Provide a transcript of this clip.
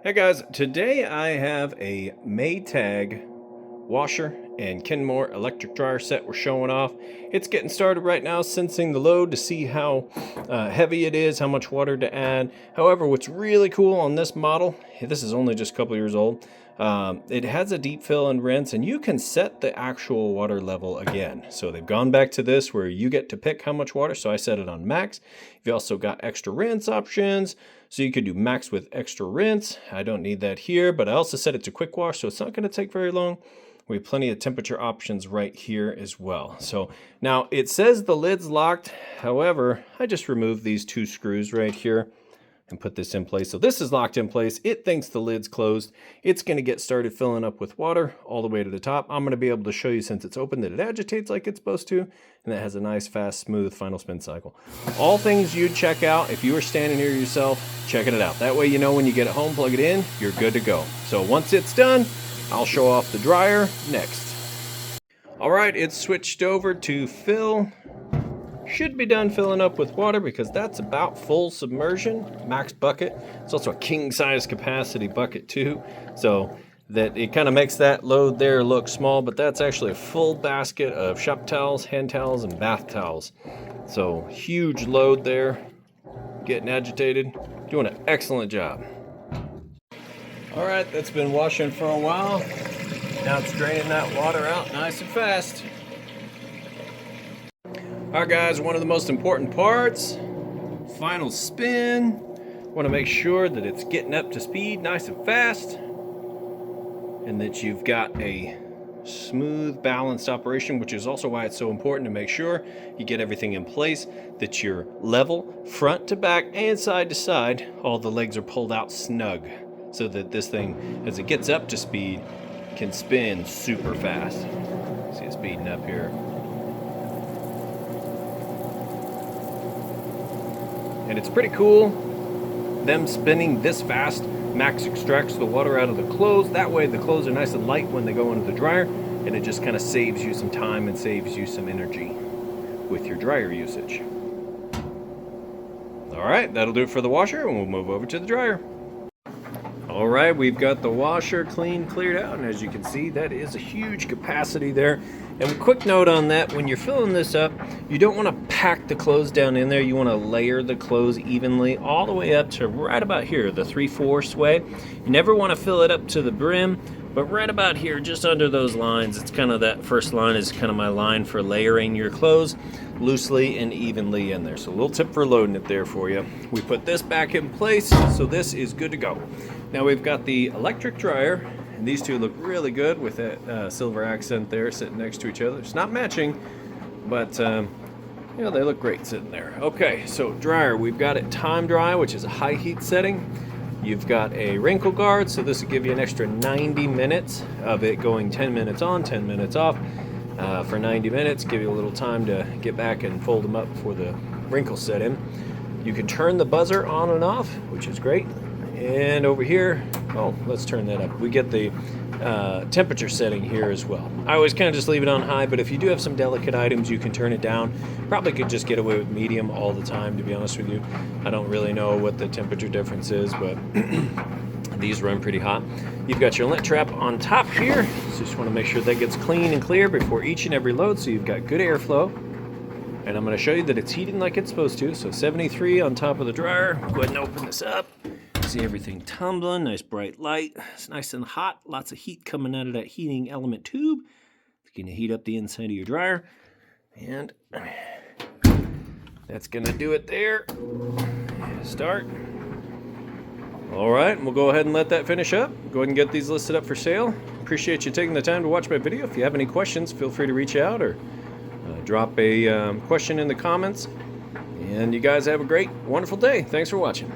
Hey guys, today I have a Maytag washer and Kenmore electric dryer set we're showing off. It's getting started right now, sensing the load to see how heavy it is, how much water to add. However, what's really cool on this model, this is only just a couple years old, it has a deep fill and rinse, and you can set the actual water level again. So they've gone back to this where you get to pick how much water. So I set it on max. You've also got extra rinse options. So you could do max with extra rinse. I don't need that here, but I also set it to quick wash, so it's not going to take very long. We have plenty of temperature options right here as well. So now it says the lid's locked. However, I just removed these two screws right here and put this in place. So this is locked in place. It thinks the lid's closed. It's going to get started filling up with water all the way to the top. I'm going to be able to show you, since it's open, that it agitates like it's supposed to, and that has a nice, fast, smooth final spin cycle. All things you'd check out if you were standing here yourself, checking it out. That way you know when you get it home, plug it in, you're good to go. So once it's done, I'll show off the dryer next. All right, it's switched over to fill. Should be done filling up with water because that's about full submersion, max bucket. It's also a king size capacity bucket too, so that it kind of makes that load there look small, but that's actually a full basket of shop towels, hand towels, and bath towels. So huge load there, getting agitated, doing an excellent job. All right, that's been washing for a while. Now it's draining that water out nice and fast. All right, guys, one of the most important parts, final spin. Want to make sure that it's getting up to speed nice and fast, and that you've got a smooth, balanced operation, which is also why it's so important to make sure you get everything in place, that you're level, front to back and side to side. All the legs are pulled out snug, so that this thing, as it gets up to speed, can spin super fast. See it speeding up here. And it's pretty cool, them spinning this fast. Max extracts the water out of the clothes. That way the clothes are nice and light when they go into the dryer, and it just kind of saves you some time and saves you some energy with your dryer usage. All right, that'll do it for the washer, and we'll move over to the dryer. All right, we've got the washer cleared out, and as you can see, that is a huge capacity there. And a quick note on that, when you're filling this up, you don't want to pack the clothes down in there. You want to layer the clothes evenly all the way up to right about here, the 3/4 way. You never want to fill it up to the brim, but right about here, just under those lines, it's kind of that first line is kind of my line for layering your clothes loosely and evenly in there. So a little tip for loading it there for you. We put this back in place, so this is good to go. Now we've got the electric dryer, and these two look really good with that silver accent there sitting next to each other. It's not matching, but you know, they look great sitting there. Okay, so dryer, we've got it time dry, which is a high heat setting. You've got a wrinkle guard, so this will give you an extra 90 minutes of it going 10 minutes on, 10 minutes off. For 90 minutes, give you a little time to get back and fold them up before the wrinkles set in. You can turn the buzzer on and off, which is great. And over here, oh, let's turn that up. We get the temperature setting here as well. I always kind of just leave it on high, but if you do have some delicate items, you can turn it down. Probably could just get away with medium all the time, to be honest with you. I don't really know what the temperature difference is, but these run pretty hot. You've got your lint trap on top here, so just want to make sure that gets clean and clear before each and every load, so you've got good airflow. And I'm going to show you that it's heating like it's supposed to. So 73 on top of the dryer. Go ahead and open this up. See everything tumbling, nice bright light. It's nice and hot, lots of heat coming out of that heating element tube. It's going to heat up the inside of your dryer. And that's going to do it there. Start. All right, we'll go ahead and let that finish up. Go ahead and get these listed up for sale. Appreciate you taking the time to watch my video. If you have any questions, feel free to reach out or drop a question in the comments. And you guys have a great, wonderful day. Thanks for watching.